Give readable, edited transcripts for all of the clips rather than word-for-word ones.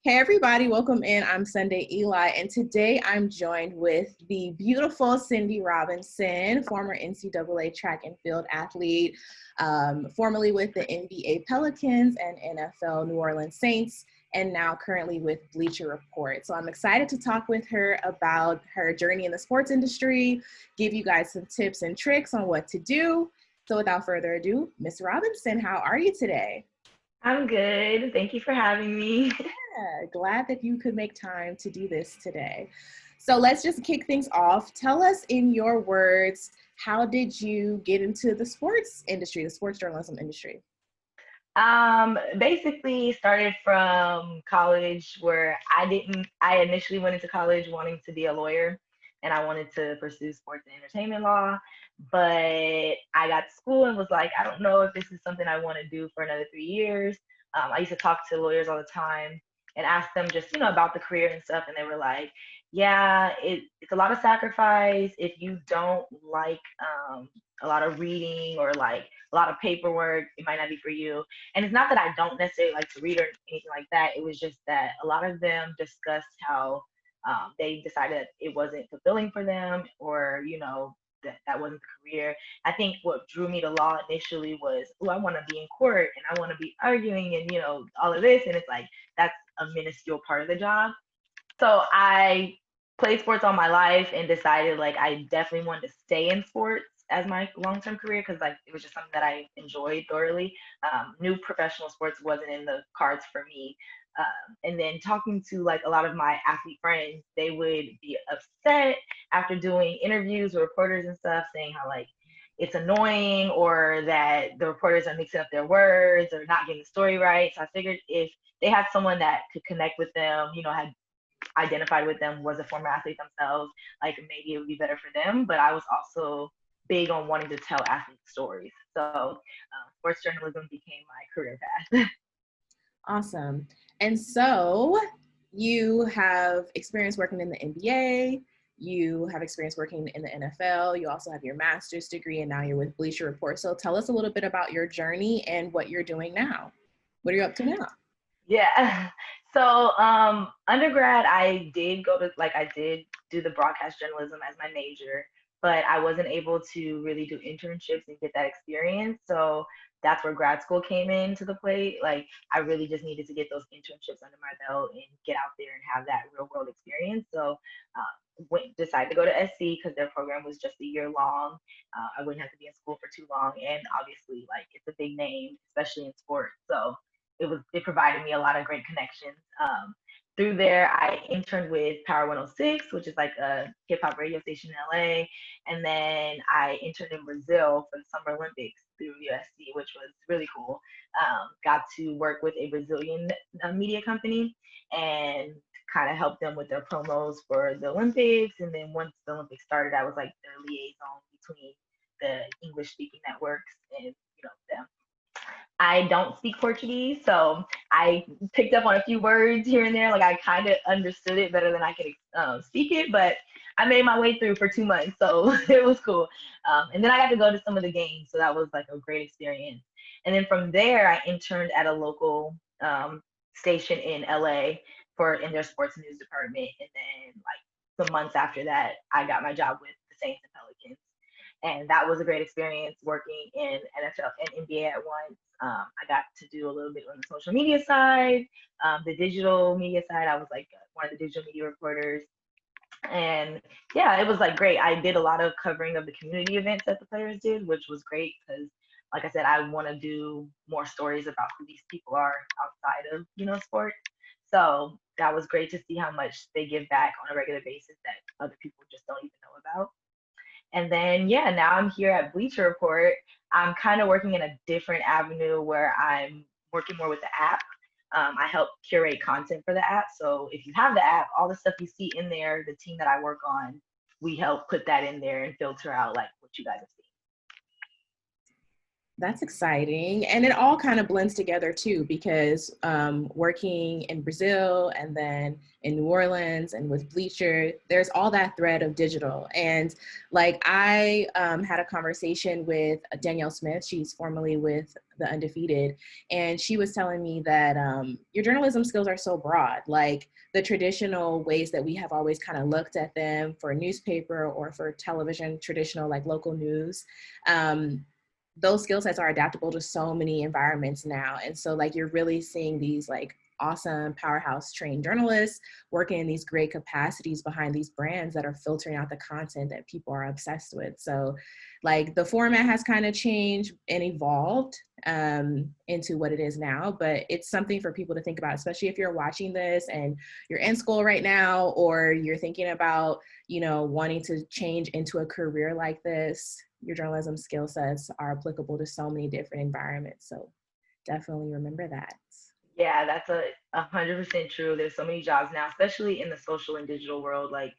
Hey everybody, welcome in. I'm Sunday Eli, and today I'm joined with the beautiful Cindy Robinson, former NCAA track and field athlete, formerly with the NBA Pelicans and NFL New Orleans Saints, and now currently with Bleacher Report. So I'm excited to talk with her about her journey in the sports industry, give you guys some tips and tricks on what to do. So without further ado, Miss Robinson, how are you today? I'm good. Thank you for having me. Yeah, glad that you could make time to do this today. So let's just kick things off. Tell us in your words, how did you get into the sports industry, the sports journalism industry? Basically started from college where I initially went into college wanting to be a lawyer and I wanted to pursue sports and entertainment law, but I got to school and was like, I don't know if this is something I want to do for another 3 years. I used to talk to lawyers all the time and ask them just, about the career and stuff. And they were like, yeah, it's a lot of sacrifice if you don't like a lot of reading or like a lot of paperwork, it might not be for you. And it's not that I don't necessarily like to read or anything like that. It was just that a lot of them discussed how they decided that it wasn't fulfilling for them, or that wasn't the career. I think what drew me to law initially was, oh, I want to be in court and I want to be arguing and all of this, and it's like that's a minuscule part of the job. So I played sports all my life and decided like I definitely wanted to stay in sports as my long-term career because like it was just something that I enjoyed thoroughly. New professional sports wasn't in the cards for me. And then talking to like a lot of my athlete friends, they would be upset after doing interviews with reporters and stuff, saying how like it's annoying or that the reporters are mixing up their words or not getting the story right. So I figured if they had someone that could connect with them, had identified with them, was a former athlete themselves, like maybe it would be better for them. But I was also big on wanting to tell athlete stories. So sports journalism became my career path. Awesome. And so you have experience working in the NBA, you have experience working in the NFL, you also have your master's degree, and now you're with Bleacher Report. So tell us a little bit about your journey and what you're doing now. What are you up to now? Yeah. So undergrad, I did do the broadcast journalism as my major, but I wasn't able to really do internships and get that experience. So that's where grad school came into the play. Like I really just needed to get those internships under my belt and get out there and have that real world experience. So decided to go to SC because their program was just a year long. I wouldn't have to be in school for too long, and obviously, like it's a big name, especially in sports. So it provided me a lot of great connections. Through there, I interned with Power 106, which is like a hip hop radio station in LA, and then I interned in Brazil for the Summer Olympics through USC, which was really cool. Got to work with a Brazilian media company and kind of help them with their promos for the Olympics. And then once the Olympics started, I was like their liaison between the English speaking networks and them. I don't speak Portuguese, so I picked up on a few words here and there. Like I kind of understood it better than I could speak it, but I made my way through for 2 months, so it was cool. And then I got to go to some of the games, so that was like a great experience. And then from there, I interned at a local station in LA in their sports news department. And then like some months after that, I got my job with the Saints and Pelicans, and that was a great experience working in NFL and NBA at once. I got to do a little bit on the social media side, the digital media side. I was like one of the digital media reporters, and yeah, it was like great. I did a lot of covering of the community events that the players did, which was great because, like I said, I want to do more stories about who these people are outside of sports. So that was great to see how much they give back on a regular basis that other people just don't even know about. And then, yeah, now I'm here at Bleacher Report. I'm kind of working in a different avenue where I'm working more with the app. I help curate content for the app. So if you have the app, all the stuff you see in there, the team that I work on, we help put that in there and filter out like what you guys have seen. That's exciting. And it all kind of blends together too, because working in Brazil and then in New Orleans and with Bleacher, there's all that thread of digital. And like I had a conversation with Danielle Smith, she's formerly with The Undefeated, and she was telling me that your journalism skills are so broad. Like the traditional ways that we have always kind of looked at them for newspaper or for television, traditional like local news. Those skill sets are adaptable to so many environments now. And so like you're really seeing these like awesome powerhouse trained journalists working in these great capacities behind these brands that are filtering out the content that people are obsessed with. So like the format has kind of changed and evolved into what it is now, but it's something for people to think about, especially if you're watching this and you're in school right now, or you're thinking about, you know, wanting to change into a career like this. Your journalism skill sets are applicable to so many different environments. So definitely remember that. Yeah, that's 100% true. There's so many jobs now, especially in the social and digital world. Like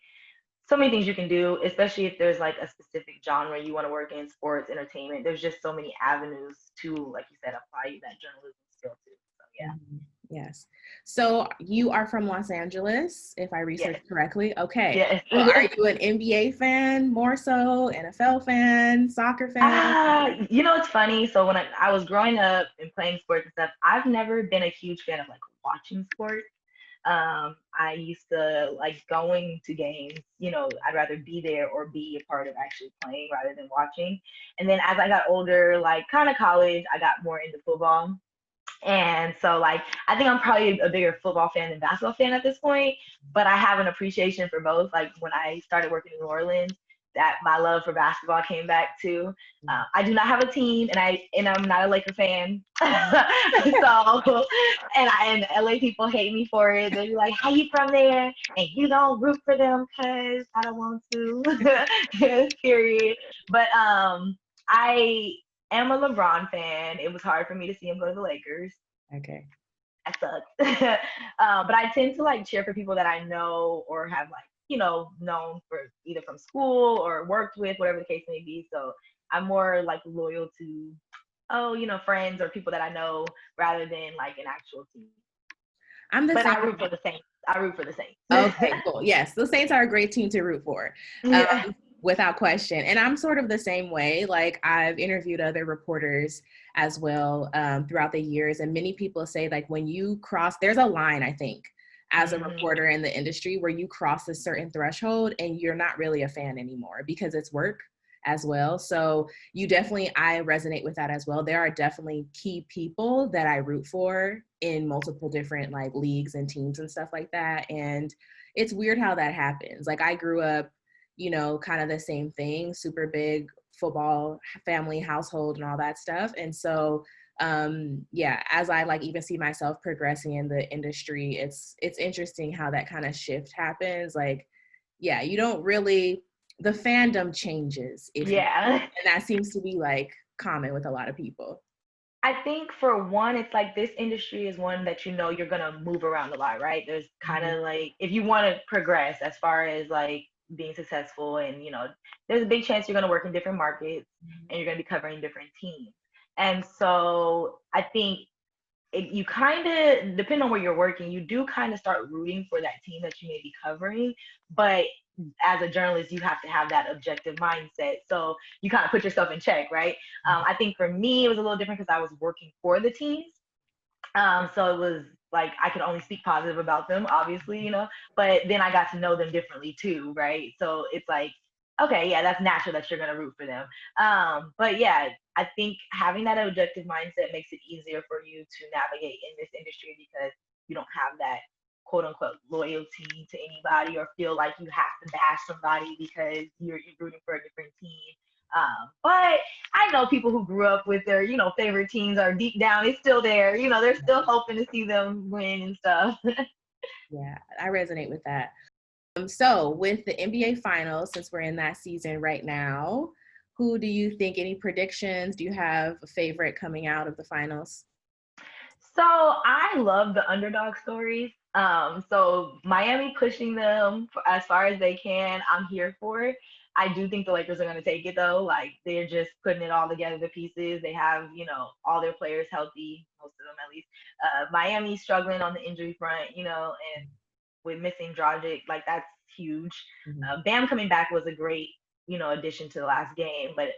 so many things you can do, especially if there's like a specific genre you want to work in, sports, entertainment. There's just so many avenues to, like you said, apply that journalism skill to. So yeah. Mm-hmm. Yes. So you are from Los Angeles, if I Yes. researched correctly. Okay. Yes. So are you an NBA fan more so, NFL fan, soccer fan? You know, it's funny. So when I was growing up and playing sports and stuff, I've never been a huge fan of like watching sports. I used to like going to games, you know, I'd rather be there or be a part of actually playing rather than watching. And then as I got older, like kind of college, I got more into football. And so like I think I'm probably a bigger football fan than basketball fan at this point, but I have an appreciation for both. Like when I started working in New Orleans, that my love for basketball came back too. I do not have a team, and I'm not a Laker fan. So, and LA people hate me for it. They're like, "How you from there? And you don't root for them because I don't want to." Period. But I am a LeBron fan. It was hard for me to see him go to the Lakers. Okay. I sucked. But I tend to like cheer for people that I know or have like, you know, known for either from school or worked with, whatever the case may be. So I'm more like loyal to, oh, you know, friends or people that I know rather than like an actual team. I'm the But same. I root for the Saints. I root for the Saints. Okay, cool. Yes, the Saints are a great team to root for, Yeah. without question. And I'm sort of the same way. Like I've interviewed other reporters as well throughout the years, and many people say like when you cross, there's a line I think as a reporter in the industry where you cross a certain threshold and you're not really a fan anymore because it's work as well. So you definitely, I resonate with that as well. There are definitely key people that I root for in multiple different like leagues and teams and stuff like that. And it's weird how that happens. Like I grew up, you know, kind of the same thing, super big football family household and all that stuff. And so yeah, as I like even see myself progressing in the industry, it's interesting how that kind of shift happens. Like, yeah, you don't really, the fandom changes if you, Yeah. and that seems to be like common with a lot of people. I think for one, it's like this industry is one that you know you're gonna move around a lot, right? There's kind of like if you want to progress as far as like being successful, and you know, there's a big chance you're gonna work in different markets and you're gonna be covering different teams. And so I think you kind of depend on where you're working, you do kind of start rooting for that team that you may be covering, but as a journalist you have to have that objective mindset, so you kind of put yourself in check, right? I think for me it was a little different because I was working for the teams, so it was like I could only speak positive about them, obviously, you know, but then I got to know them differently too, right? So it's like, okay, yeah, that's natural that you're gonna root for them. But yeah, I think having that objective mindset makes it easier for you to navigate in this industry because you don't have that quote unquote loyalty to anybody or feel like you have to bash somebody because you're rooting for a different team. But I know people who grew up with their, you know, favorite teams are deep down, it's still there. You know, they're still hoping to see them win and stuff. Yeah, I resonate with that. So with the NBA finals, since we're in that season right now, who do you think, any predictions? Do you have a favorite coming out of the finals? So I love the underdog stories. So Miami pushing them as far as they can, I'm here for it. I do think the Lakers are going to take it though. Like they're just putting it all together, the pieces. They have, all their players healthy, most of them at least. Miami's struggling on the injury front, and with missing Dragic, like that's huge. Bam coming back was a great, addition to the last game, but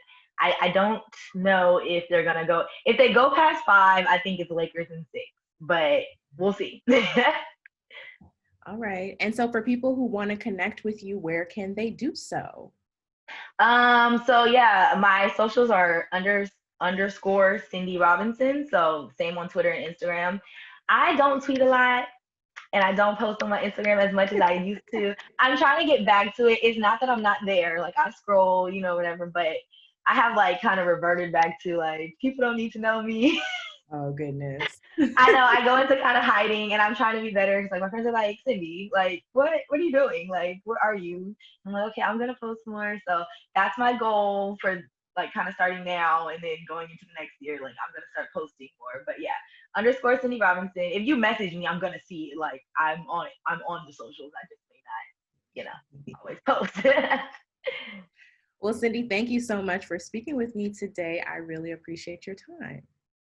I don't know if they're gonna go. If they go past 5, I think it's Lakers in 6, but we'll see. All right. And so for people who want to connect with you, where can they do so? So yeah, my socials are underscore Cindy Robinson. So same on Twitter and Instagram. I don't tweet a lot and I don't post on my Instagram as much as I used to. I'm trying to get back to it. It's not that I'm not there. Like I scroll, whatever, but I have like kind of reverted back to like people don't need to know me. Oh goodness. I know I go into kind of hiding and I'm trying to be better because like my friends are like, Cindy, like what are you doing? Like where are you? I'm like, okay, I'm gonna post more. So that's my goal for like kind of starting now and then going into the next year. Like I'm gonna start posting more. But yeah, underscore Cindy Robinson. If you message me, I'm gonna see it. Like I'm on it. I'm on the socials. I just may not, always post. Well, Cindy, thank you so much for speaking with me today. I really appreciate your time.